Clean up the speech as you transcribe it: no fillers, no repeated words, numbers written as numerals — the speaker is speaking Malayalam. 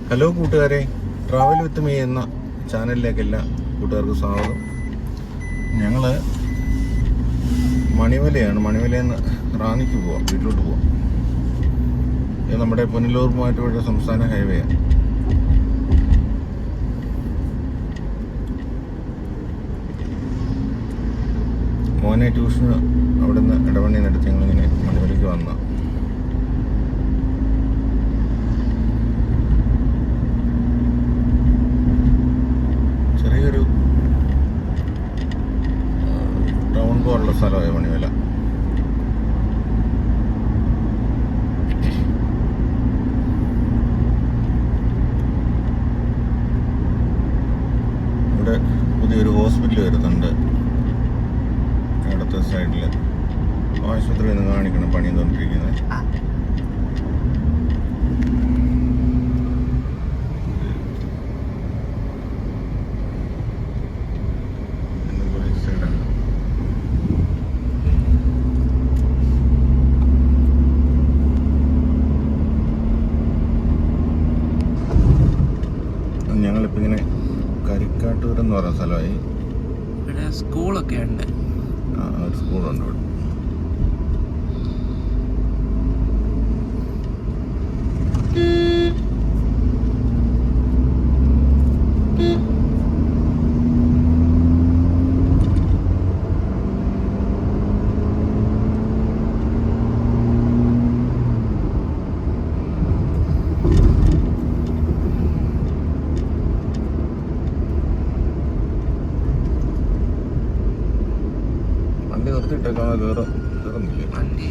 ഹലോ കൂട്ടുകാരെ, ട്രാവൽ വിത്ത് മീ എന്ന ചാനലിലേക്ക് എല്ലാ കൂട്ടുകാർക്കും സ്വാഗതം. ഞങ്ങൾ മണിമലയിൽ നിന്ന് റാന്നിക്ക് പോവാം, വീട്ടിലോട്ട് പോവാം. ഇത് നമ്മുടെ പുനലൂർ മൂവാറ്റുപുഴ സംസ്ഥാന ഹൈവേയാണ്. മോനെ ട്യൂഷന് അവിടെ നിന്ന് ഇടവണ്ണിന്നെടുത്ത് ഞങ്ങളിങ്ങനെ മണിമലയ്ക്ക് വന്ന ചെറിയൊരു ടൗൺ പോലുള്ള സ്ഥലമായ മണിമല. ഇവിടെ പുതിയൊരു ഹോസ്പിറ്റൽ വരുന്നുണ്ട്. ഇടത്തെ സൈഡിൽ ആശുപത്രിയിൽ നിന്ന് കാണിക്കണം, പണിതുകൊണ്ടിരിക്കുന്നത്. ഞങ്ങളിപ്പോൾ ഇങ്ങനെ കരിക്കാട്ടൂർ എന്ന് പറയുന്ന സ്ഥലമായി. ഇവിടെ സ്കൂളൊക്കെ ഉണ്ട്. ഒരു സ്കൂളുണ്ട് ഇവിടെ. വണ്ടി നിർത്തിയിട്ടേക്കാ, കയറുന്നില്ലേ വണ്ടി